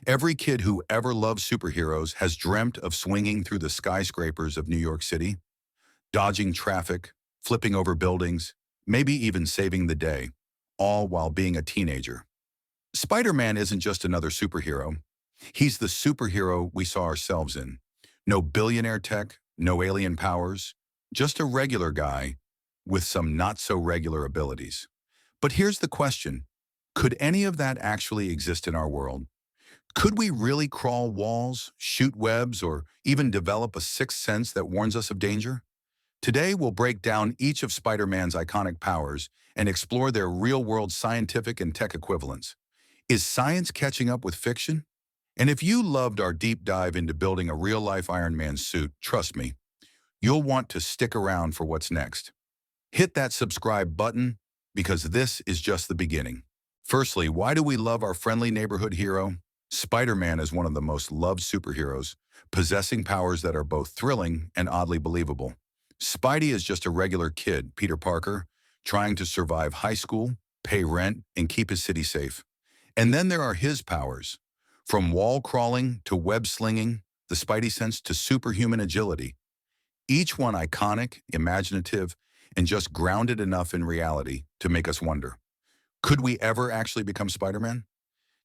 Every kid who ever loved superheroes has dreamt of swinging through the skyscrapers of New York City, dodging traffic, flipping over buildings, maybe even saving the day, all while being a teenager. Spider-Man isn't just another superhero. He's the superhero we saw ourselves in. No billionaire tech, no alien powers, just a regular guy with some not-so-regular abilities. But here's the question. Could any of that actually exist in our world? Could we really crawl walls, shoot webs, or even develop a sixth sense that warns us of danger? Today, we'll break down each of Spider-Man's iconic powers and explore their real-world scientific and tech equivalents. Is science catching up with fiction? And if you loved our deep dive into building a real-life Iron Man suit, trust me, you'll want to stick around for what's next. Hit that subscribe button because this is just the beginning. Firstly, why do we love our friendly neighborhood hero? Spider-Man is one of the most loved superheroes, possessing powers that are both thrilling and oddly believable. Spidey is just a regular kid, Peter Parker, trying to survive high school, pay rent, and keep his city safe. And then there are his powers. From wall crawling to web slinging, the Spidey sense to superhuman agility. Each one iconic, imaginative, and just grounded enough in reality to make us wonder, could we ever actually become Spider-Man?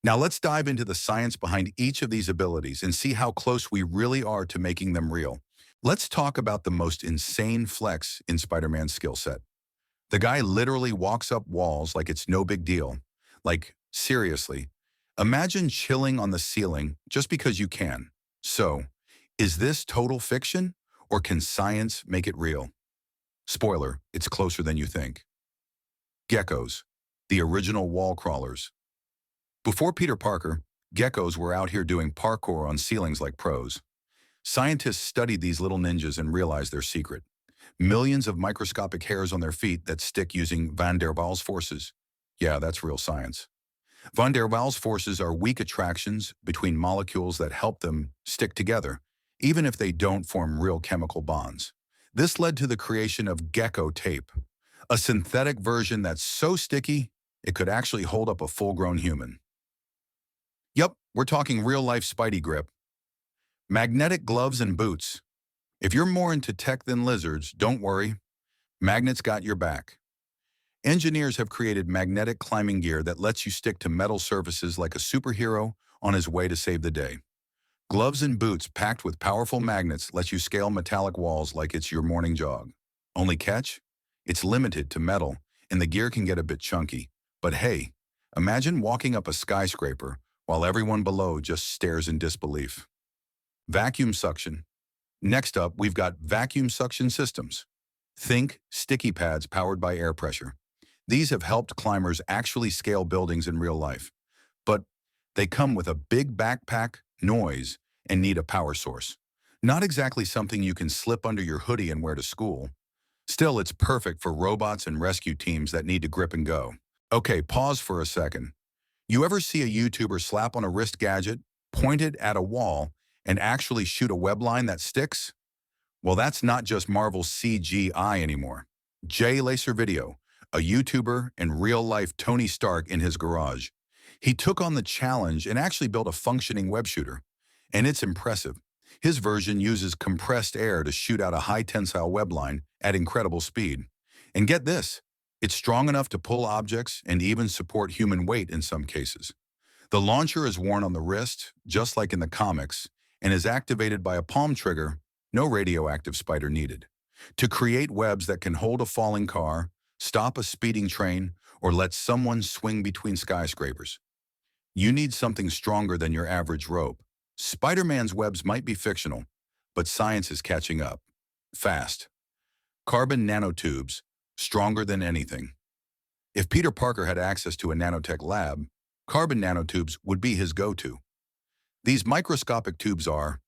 Now let's dive into the science behind each of these abilities and see how close we really are to making them real. Let's talk about the most insane flex in Spider-Man's skill set. The guy literally walks up walls like it's no big deal. Like, seriously, imagine chilling on the ceiling just because you can. So, is this total fiction, or can science make it real? Spoiler, it's closer than you think. Geckos, the original wall crawlers. Before Peter Parker, geckos were out here doing parkour on ceilings like pros. Scientists studied these little ninjas and realized their secret. Millions of microscopic hairs on their feet that stick using van der Waals forces. Yeah, that's real science. Van der Waals forces are weak attractions between molecules that help them stick together, even if they don't form real chemical bonds. This led to the creation of gecko tape, a synthetic version that's so sticky, it could actually hold up a full-grown human. Yup, we're talking real-life Spidey grip. Magnetic gloves and boots. If you're more into tech than lizards, don't worry. Magnets got your back. Engineers have created magnetic climbing gear that lets you stick to metal surfaces like a superhero on his way to save the day. Gloves and boots packed with powerful magnets let you scale metallic walls like it's your morning jog. Only catch? It's limited to metal, and the gear can get a bit chunky. But hey, imagine walking up a skyscraper while everyone below just stares in disbelief. Vacuum suction. Next up, we've got vacuum suction systems. Think sticky pads powered by air pressure. These have helped climbers actually scale buildings in real life. But they come with a big backpack, noise, and need a power source. Not exactly something you can slip under your hoodie and wear to school. Still, it's perfect for robots and rescue teams that need to grip and go. Okay, pause for a second. You ever see a YouTuber slap on a wrist gadget, point it at a wall, and actually shoot a web line that sticks? Well, that's not just Marvel's CGI anymore. JLaservideo, a YouTuber and real-life Tony Stark in his garage. He took on the challenge and actually built a functioning web shooter. And it's impressive. His version uses compressed air to shoot out a high-tensile web line at incredible speed. And get this, it's strong enough to pull objects and even support human weight in some cases. The launcher is worn on the wrist, just like in the comics, and is activated by a palm trigger, no radioactive spider needed, to create webs that can hold a falling car, stop a speeding train, or let someone swing between skyscrapers. You need something stronger than your average rope. Spider-Man's webs might be fictional, but science is catching up. Fast. Carbon nanotubes, stronger than anything. If Peter Parker had access to a nanotech lab, carbon nanotubes would be his go-to. These microscopic tubes are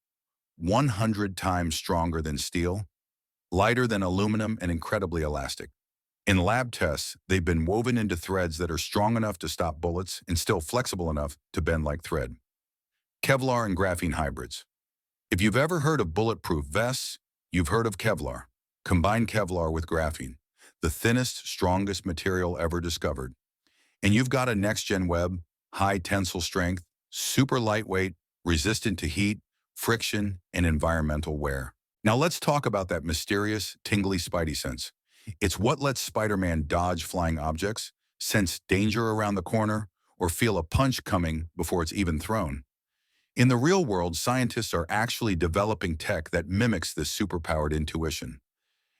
100 times stronger than steel, lighter than aluminum, and incredibly elastic. In lab tests, they've been woven into threads that are strong enough to stop bullets and still flexible enough to bend like thread. Kevlar and graphene hybrids. If you've ever heard of bulletproof vests, you've heard of Kevlar. Combine Kevlar with graphene, the thinnest, strongest material ever discovered. And you've got a next-gen web, high tensile strength, super lightweight, resistant to heat, friction, and environmental wear. Now let's talk about that mysterious, tingly Spidey sense. It's what lets Spider-Man dodge flying objects, sense danger around the corner, or feel a punch coming before it's even thrown. In the real world, scientists are actually developing tech that mimics this superpowered intuition.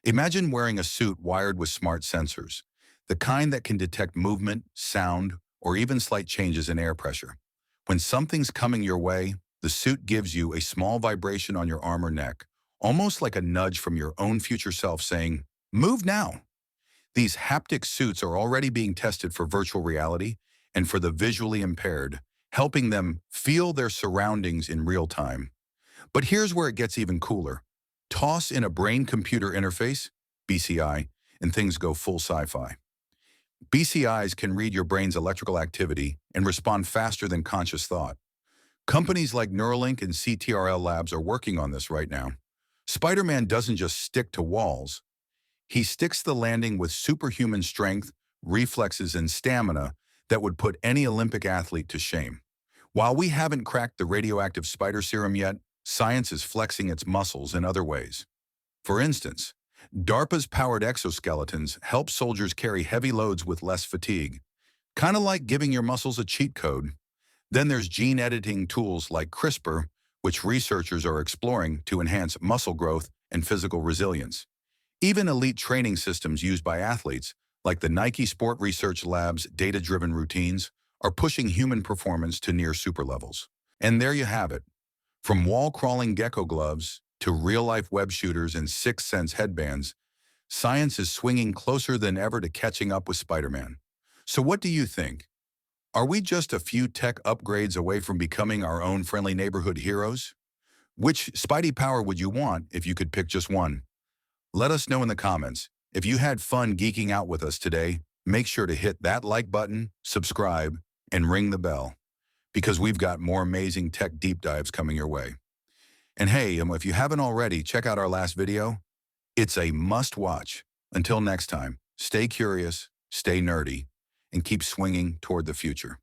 Imagine wearing a suit wired with smart sensors, the kind that can detect movement, sound, or even slight changes in air pressure. When something's coming your way, the suit gives you a small vibration on your arm or neck, almost like a nudge from your own future self saying, "Move now." These haptic suits are already being tested for virtual reality and for the visually impaired, helping them feel their surroundings in real time. But here's where it gets even cooler. Toss in a brain-computer interface, BCI, and things go full sci-fi. BCIs can read your brain's electrical activity and respond faster than conscious thought. Companies like Neuralink and CTRL Labs are working on this right now. Spider-Man doesn't just stick to walls. He sticks the landing with superhuman strength, reflexes, and stamina that would put any Olympic athlete to shame. While we haven't cracked the radioactive spider serum yet, science is flexing its muscles in other ways. For instance, DARPA's powered exoskeletons help soldiers carry heavy loads with less fatigue, kind of like giving your muscles a cheat code. Then there's gene editing tools like CRISPR, which researchers are exploring to enhance muscle growth and physical resilience. Even elite training systems used by athletes, like the Nike Sport Research Lab's data-driven routines, are pushing human performance to near super levels. And there you have it. From wall-crawling gecko gloves to real-life web shooters and sixth sense headbands, science is swinging closer than ever to catching up with Spider-Man. So what do you think? Are we just a few tech upgrades away from becoming our own friendly neighborhood heroes? Which Spidey power would you want if you could pick just one? Let us know in the comments. If you had fun geeking out with us today, make sure to hit that like button, subscribe, and ring the bell, because we've got more amazing tech deep dives coming your way. And hey, if you haven't already, check out our last video. It's a must-watch. Until next time, stay curious, stay nerdy, and keep swinging toward the future.